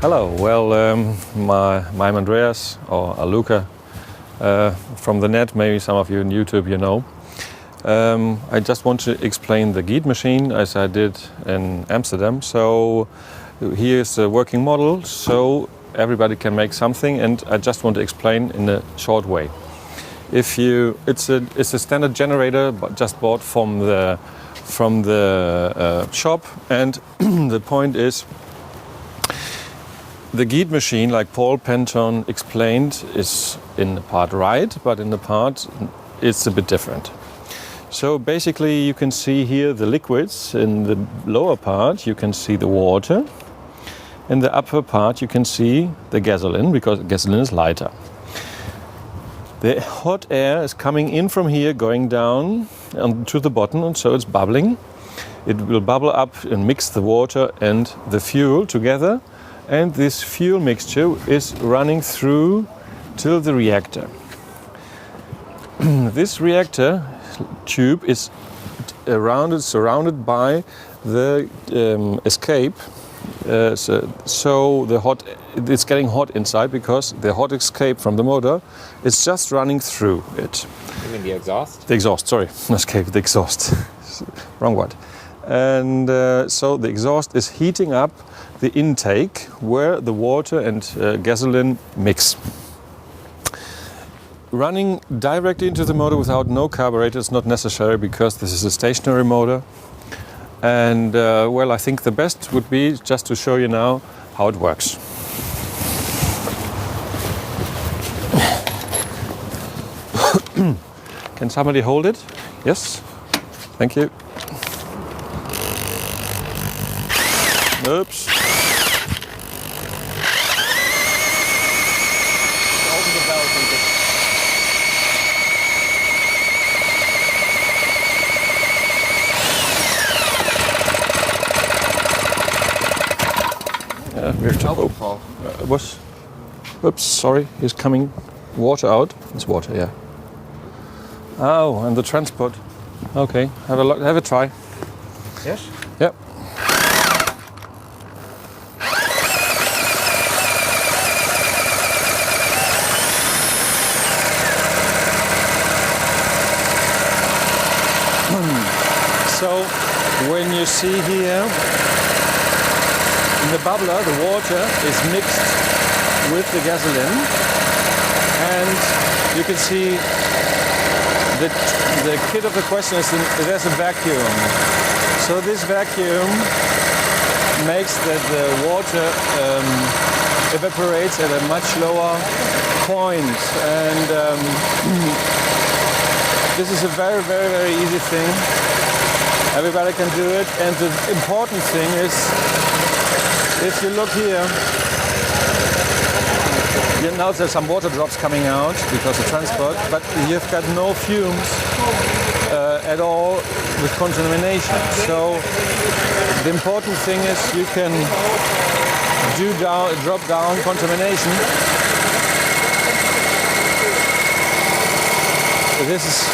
Hello, well, I'm Andreas, or Kalcker, from the net. Maybe some of you on YouTube know. I just want to explain the Geet machine as I did in Amsterdam. So here's a working model, so everybody can make something, and I just want to explain in a short way. It's a standard generator, but just bought from the shop, and the point is, the Geet machine, like Pantone explained, is in the part right, but in the part it's a bit different. So basically you can see here the liquids. In the lower part you can see the water. In the upper part you can see the gasoline, because gasoline is lighter. The hot air is coming in from here, going down to the bottom, and so it's bubbling. It will bubble up and mix the water and the fuel together. And this fuel mixture is running through till the reactor. This reactor tube is surrounded by the escape. So it's getting hot inside, because the hot escape from the motor is just running through it. You mean the exhaust? The exhaust, sorry, not escape, the exhaust. Wrong word. And so the exhaust is heating up the intake where the water and gasoline mix. Running directly into the motor without no carburetor is not necessary, because this is a stationary motor. And well, I think the best would be just to show you now how it works. Can somebody hold it? Yes? Thank you. Oops. Open the valve and get... Oops, sorry, he's coming. Water out. It's water, yeah. Oh, and the transport. Okay, have a try. Yes? Yep. So when you see here in the bubbler, the water is mixed with the gasoline, and you can see that the kit of the question is there's a vacuum. So this vacuum makes that the water evaporates at a much lower point, and this is a very, very, very easy thing. Everybody can do it, and the important thing is, if you look here, you now there's some water drops coming out because of transport, but you've got no fumes at all with contamination. So the important thing is you can drop down contamination. This is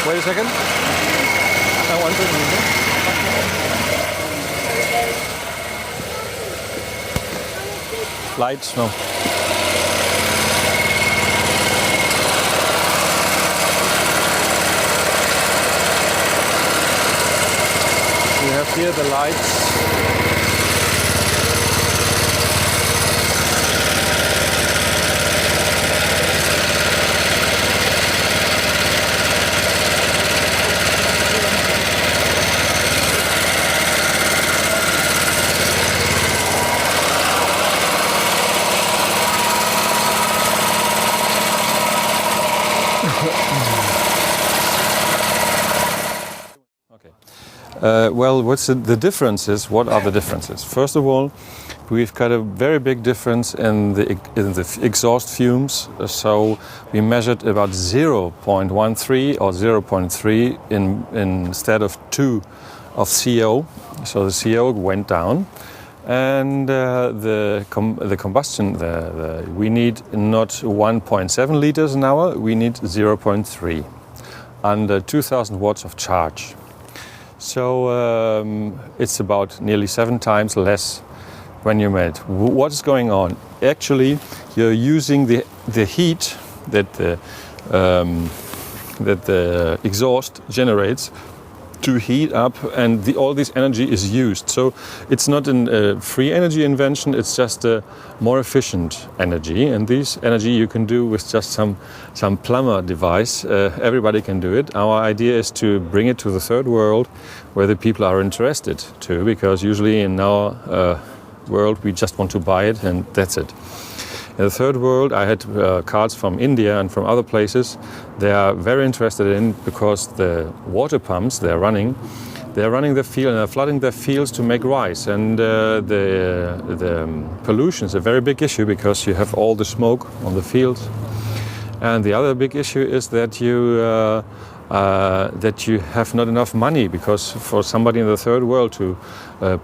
Wait a second. I want to move it. Lights, no. We have here the lights. Okay. Well, what's the differences? What are the differences? First of all, we've got a very big difference in the exhaust fumes. So we measured about 0.13 or 0.3 instead of 2 of CO. So the CO went down. And the combustion, we need not 1.7 liters an hour, we need 0.3 under 2,000 watts of charge. So it's about nearly 7 times less when you melt. What is going on? Actually, you're using the heat that the exhaust generates to heat up, and all this energy is used. So it's not a free energy invention, it's just a more efficient energy. And this energy you can do with just some plumber device. Everybody can do it. Our idea is to bring it to the third world where the people are interested to, because usually in our world we just want to buy it and that's it. In the third world, I had cards from India and from other places. They are very interested in, because the water pumps they're running their field and they're flooding their fields to make rice. And the pollution is a very big issue, because you have all the smoke on the fields. And the other big issue is that you have not enough money, because for somebody in the third world to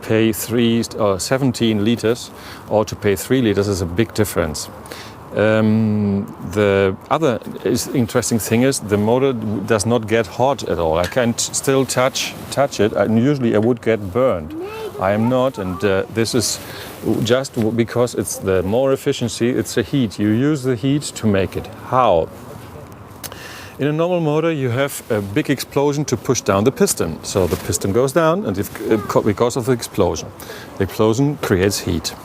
pay 17 liters or to pay 3 liters is a big difference. The other interesting thing is the motor does not get hot at all. I can still touch it, and usually I would get burned. I am not, and this is just because it's the more efficiency, it's the heat. You use the heat to make it. How? In a normal motor, you have a big explosion to push down the piston. So the piston goes down, and because of the explosion creates heat.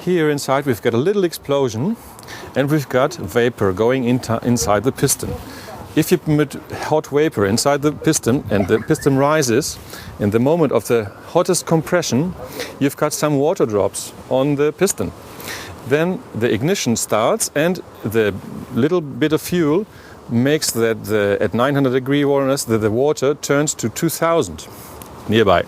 Here inside, we've got a little explosion, and we've got vapor going inside the piston. If you put hot vapor inside the piston and the piston rises, in the moment of the hottest compression, you've got some water drops on the piston. Then the ignition starts, and the little bit of fuel makes that at 900 degree warmness the water turns to 2000 nearby.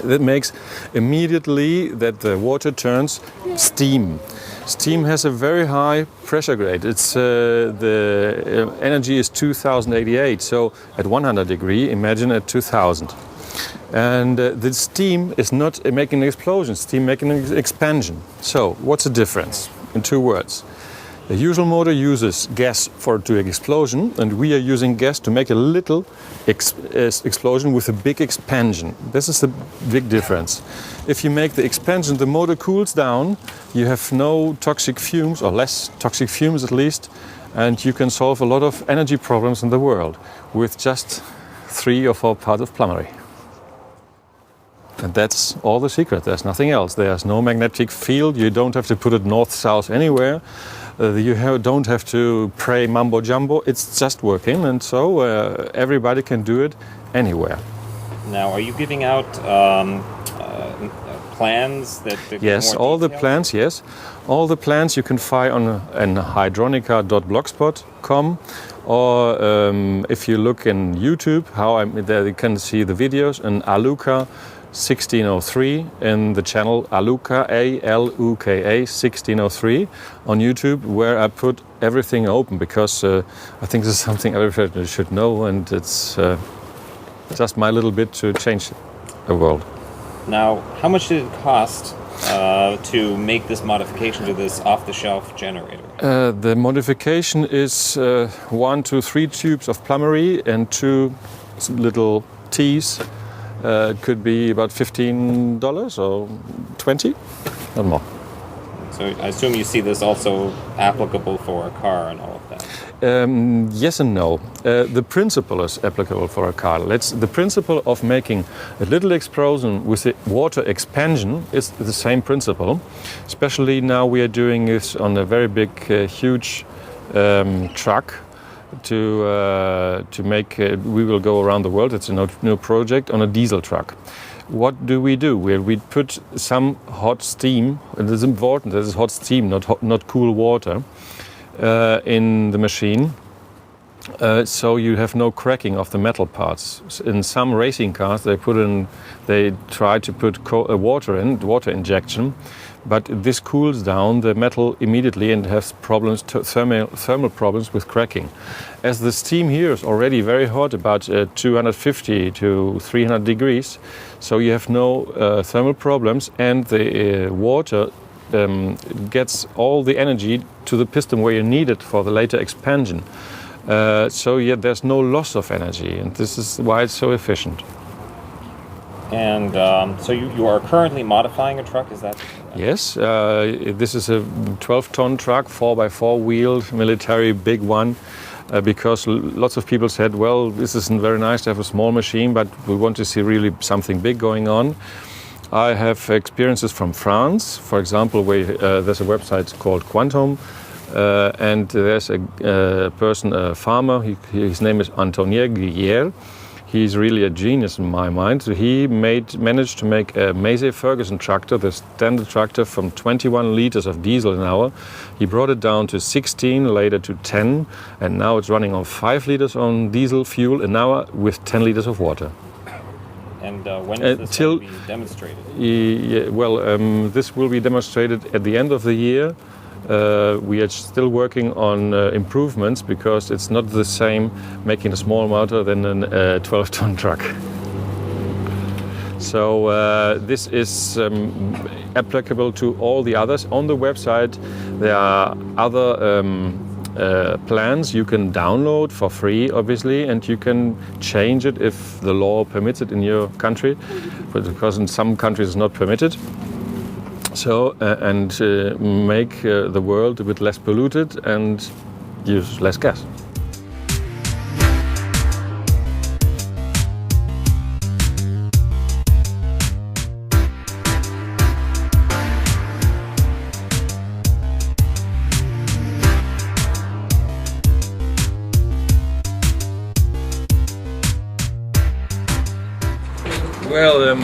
That makes immediately that the water turns steam. Steam has a very high pressure grade. It's the energy is 2088. So at 100 degree, imagine at 2000. And the steam is not making an explosion. Steam making an expansion. So what's the difference? In 2 words. The usual motor uses gas for doing explosion, and we are using gas to make a little explosion with a big expansion. This is the big difference. If you make the expansion, the motor cools down, you have no toxic fumes, or less toxic fumes at least, and you can solve a lot of energy problems in the world with just 3 or 4 parts of plumbery. And that's all the secret. There's nothing else. There's no magnetic field. You don't have to put it north-south anywhere. You don't have to pray mumbo jumbo. It's just working, and so everybody can do it anywhere. Now, are you giving out plans that? Yes, all the plans. Yes, all the plans you can find on hydronica.blogspot.com, or if you look in YouTube, there you can see the videos in Aluka 1603 in the channel Aluka, A-L-U-K-A 1603 on YouTube, where I put everything open, because I think this is something everybody should know, and it's just my little bit to change the world. Now, how much did it cost to make this modification to this off-the-shelf generator? The modification is 1 to 3 tubes of plumbery and 2 little tees. It could be about $15 or $20, not more. So I assume you see this also applicable for a car and all of that. Yes and no. The principle is applicable for a car. The principle of making a little explosion with the water expansion is the same principle. Especially now we are doing this on a very big, huge truck. To make, we will go around the world. It's a new project on a diesel truck. What do? We put some hot steam. It is important. This is hot steam, not cool water, in the machine, so you have no cracking of the metal parts. In some racing cars, they try to put water injection, but this cools down the metal immediately and has thermal problems with cracking. As the steam here is already very hot, about 250 to 300 degrees, so you have no thermal problems, and the water gets all the energy to the piston where you need it for the later expansion. So yeah, there's no loss of energy, and this is why it's so efficient. And so you are currently modifying a truck, is that? Yes, this is a 12-ton truck, 4x4 wheeled, military, big one, because lots of people said, well, this isn't very nice to have a small machine, but we want to see really something big going on. I have experiences from France, for example, where there's a website called Pantone, and there's a person, a farmer, his name is Andreas Geet. He's really a genius in my mind. So he managed to make a Massey Ferguson tractor, the standard tractor, from 21 liters of diesel an hour. He brought it down to 16, later to 10, and now it's running on 5 liters on diesel fuel an hour with 10 liters of water. And when is this going to be demonstrated? This will be demonstrated at the end of the year. We are still working on improvements, because it's not the same making a small motor than a 12-ton truck. So this is applicable to all the others. On the website there are other plans you can download for free, obviously, and you can change it if the law permits it in your country, because in some countries it's not permitted. So, make the world a bit less polluted and use less gas. Well,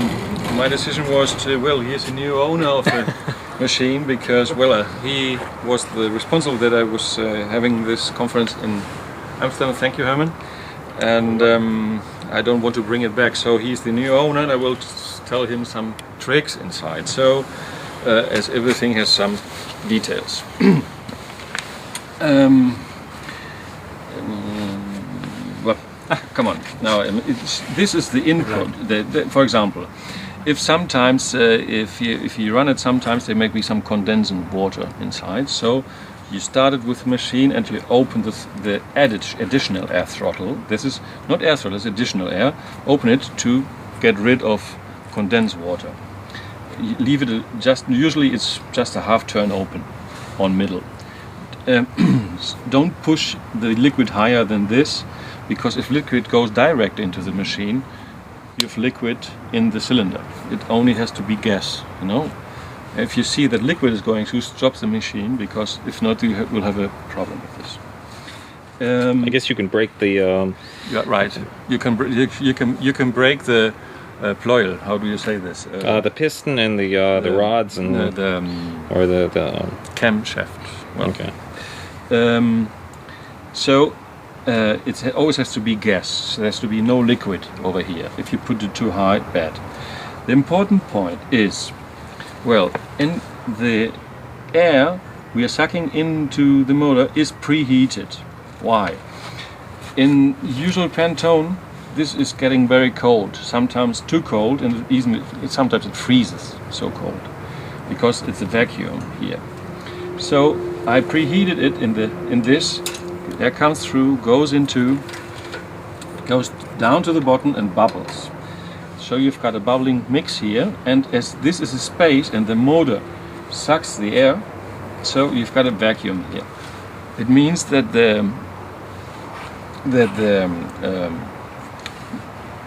my decision was to, he's a new owner of the machine, because, he was the responsible that I was having this conference in Amsterdam. Thank you, Herman. And I don't want to bring it back, so he's the new owner, and I will tell him some tricks inside. So, as everything has some details. Come on. Now, this is the input. For example, if sometimes, if you run it, sometimes they make me some condensing water inside. So you started with the machine and you open the additional air throttle. This is not air throttle, it's additional air. Open it to get rid of condensed water. You leave it usually it's just a half turn open on middle. Don't push the liquid higher than this, because if liquid goes direct into the machine, you have liquid in the cylinder. It only has to be gas, you know. If you see that liquid is going to, stop the machine, because if not, you will have a problem with this. I guess you can break the. Yeah, right. You can break the pleuel. How do you say this? The piston and the rods and the camshaft. Well, okay. It always has to be gas. So there has to be no liquid over here. If you put it too high, bad. The important point is, in the air we are sucking into the motor is preheated. Why? In usual Pantone, this is getting very cold. Sometimes too cold, and sometimes it freezes. So cold, because it's a vacuum here. So I preheated it in this. Air comes through, goes down to the bottom and bubbles. So you've got a bubbling mix here, and as this is a space and the motor sucks the air, so you've got a vacuum here. It means that the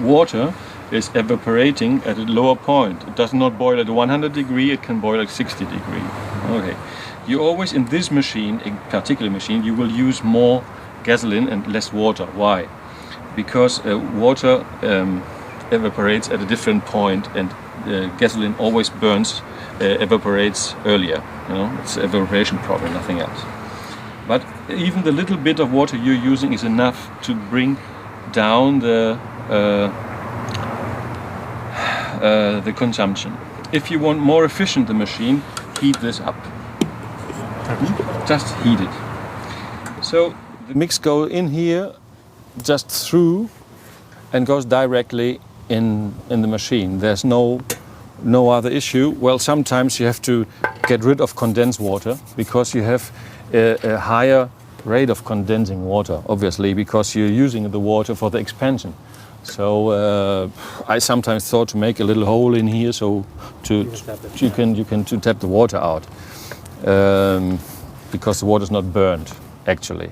water is evaporating at a lower point. It does not boil at 100 degrees, it can boil at 60 degrees. Okay. You always, in this machine, a particular machine, you will use more gasoline and less water. Why? Because water evaporates at a different point, and gasoline always evaporates earlier. You know, it's an evaporation problem, nothing else. But even the little bit of water you're using is enough to bring down the consumption. If you want more efficient the machine, heat this up. Just heat it. So the mix goes in here, just through, and goes directly in the machine. There's no other issue. Well, sometimes you have to get rid of condensed water because you have a higher rate of condensing water, obviously, because you're using the water for the expansion. So I sometimes thought to make a little hole in here so you can tap the water out, because the water is not burned actually.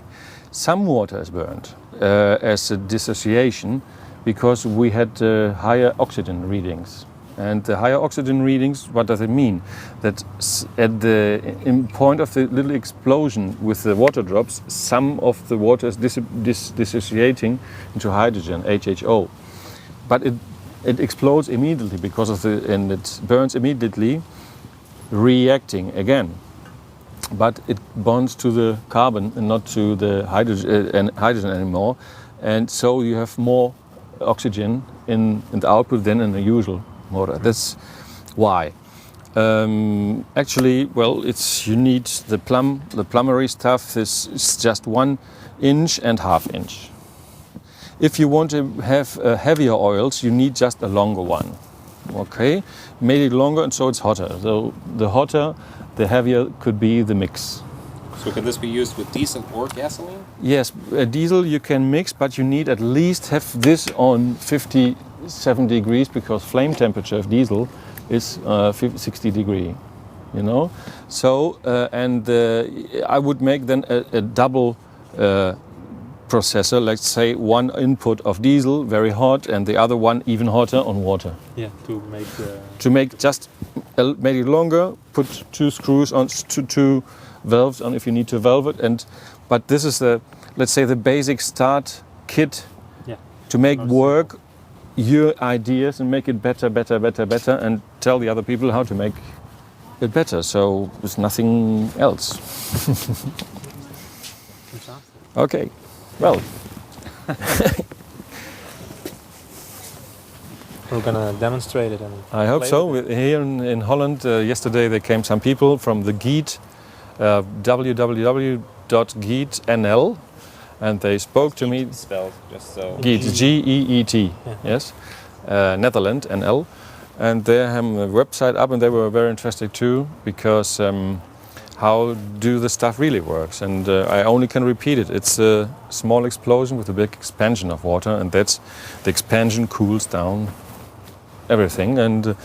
Some water is burned as a dissociation because we had higher oxygen readings. And the higher oxygen readings, what does it mean? That at the point of the little explosion with the water drops, some of the water is dissociating into hydrogen, HHO. But it explodes immediately and it burns immediately, reacting again. But it bonds to the carbon and not to the hydrogen anymore. And so you have more oxygen in the output than in the usual motor. That's why. Actually, well, you need the plumbery stuff. This is just 1 inch and ½ inch. If you want to have heavier oils, you need just a longer one. Okay, made it longer and so it's hotter. So the hotter, the heavier could be the mix. So can this be used with diesel or gasoline? Yes, diesel you can mix, but you need at least have this on 57 degrees because flame temperature of diesel is 60 degree, you know. So I would make then a double processor. Let's say one input of diesel very hot and the other one even hotter on water. Yeah, to make just make it longer. Put 2 screws on, two valves on if you need to valve it. But this is let's say the basic start kit to make work your ideas and make it better, and tell the other people how to make it better. So there's nothing else. Okay, well. We're gonna demonstrate it. I hope so. Here in Holland, yesterday there came some people from the Geet, www.geet.nl, and they spoke to me. Spelled just so. Geet, Geet, yes, Netherlands, NL, and they have a website up, and they were very interested too because how do the stuff really works? And I only can repeat it. It's a small explosion with a big expansion of water, and the expansion cools down everything, and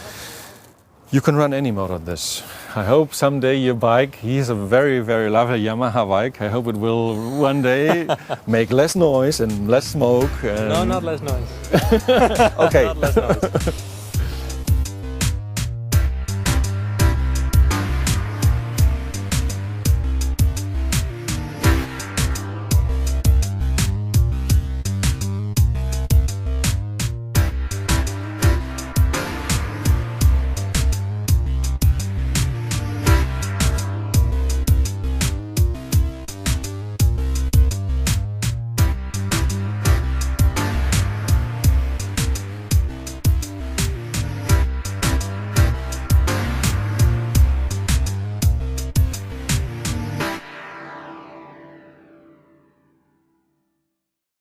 you can run any motor on this. I hope someday your bike, he's a very, very lovely Yamaha bike. I hope it will one day make less noise and less smoke. No, not less noise. Okay. Not less noise.